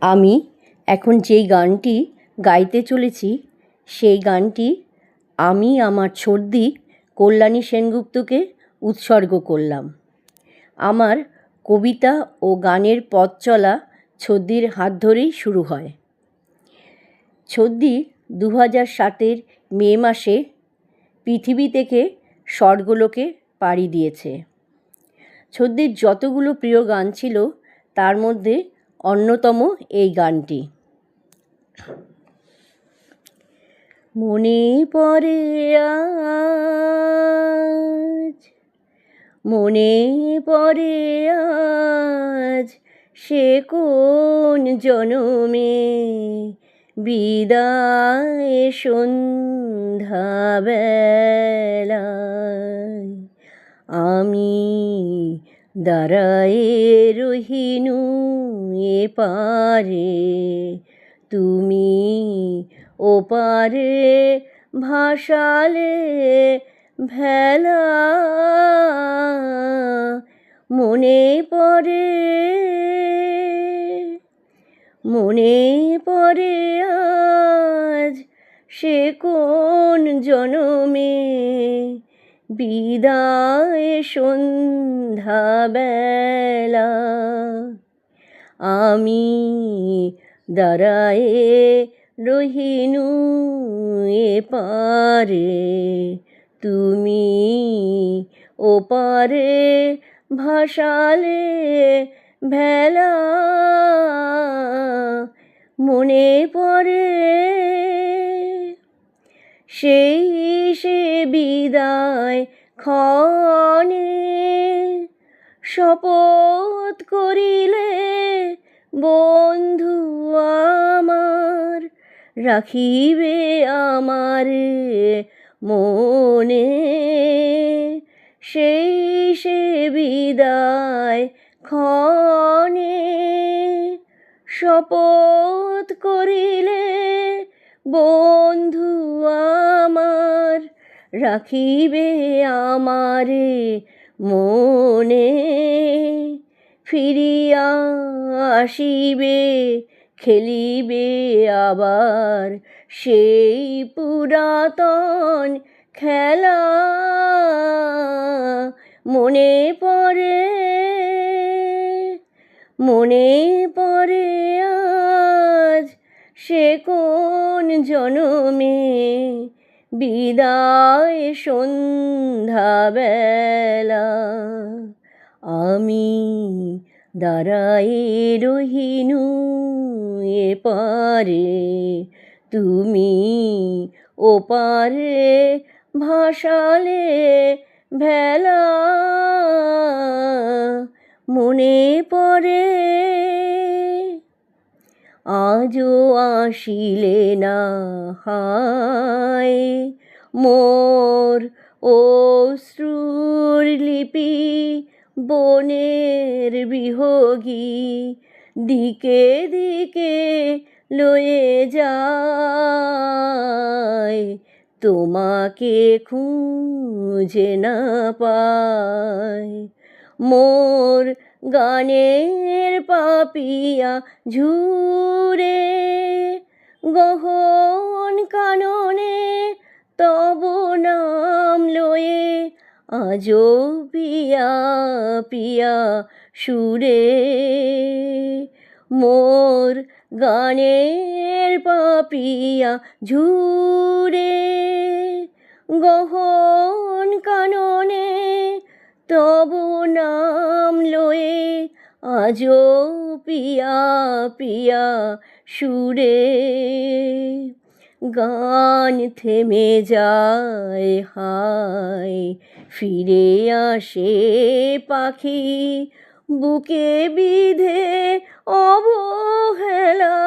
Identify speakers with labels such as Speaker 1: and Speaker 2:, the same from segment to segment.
Speaker 1: আমি এখন যেই গানটি গাইতে চলেছি সেই গানটি আমি আমার ছর্দি কল্যাণী সেনগুপ্তকে উৎসর্গ করলাম। আমার কবিতা ও গানের পথ চলা ছর্দির হাত ধরেই শুরু হয়। ছর্দি 2007 মে মাসে পৃথিবী থেকে স্বর্গলোকে পাড়ি দিয়েছে। ছর্দির যতগুলো প্রিয় গান ছিল তার মধ্যে অন্যতম এই গানটি। মনে পড়ে আজ, মনে পড়ে আজ, সে কোন জনমে বিদায় সন্ধ্যাবেলায় আমি দাঁড়ায়ে রহিনু এপারে, তুমি ওপারে ভাসালে ভেলা। মনে পড়ে, মনে পড়ে আজ, সে কোন জনমে বিদায় সন্ধ্যাবেলা আমি দাঁড়ায়ে রহিনু এপারে, তুমি ওপারে ভাসালে ভেলা। মনে পড়ে সেই সে বিদায় ক্ষণে শপথ করিলে বন্ধু আমার, রাখিবে আমার মনে। সেই সে বিদায় ক্ষণে শপথ করিলে বন্ধু আমার, রাখিবে আমার মনে। ফিরিয়া আসিবে খেলিবে আবার সেই পুরাতন খেলা। মনে পড়ে, মনে পড়ে আজ, সে কোন জনমে বিদায় সন্ধ্যাবেলা আমি দাঁড়ায়ে রহিনু এপারে, তুমি ওপারে ভাসালে ভেলা। মনে পড়ে আজও আসিলে না হায় মোর অশ্রুর লিপি বনের বিহগী, দিকে দিকে লয়ে যায় তোমাকে খুঁজে না পায়। মোর গানের পাপিয়া ঝুরে গহন কাননে তব নাম লয়ে আজো পিয়া পিয়া সুরে। মোর গানের পাপিয়া ঝুরে গহন কাননে তব নাম লয়ে আজো পিয়া পিয়া সুরে। গান থেমে যায় হায়, ফিরে আসে পাখি বুকে বিধে অবহেলা।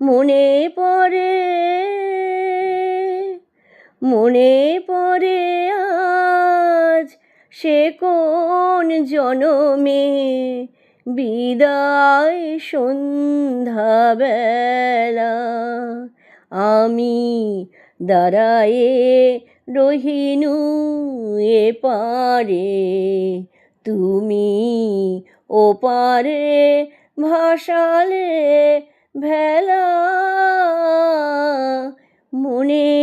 Speaker 1: মনে পড়ে, মনে পড়ে আজ, সে কোন জনমে বিদায় সন্ধ্যাবেলা আমি দাঁড়ায়ে রহিনু এপারে, তুমি ওপারে ভাসালে ভেলা মনে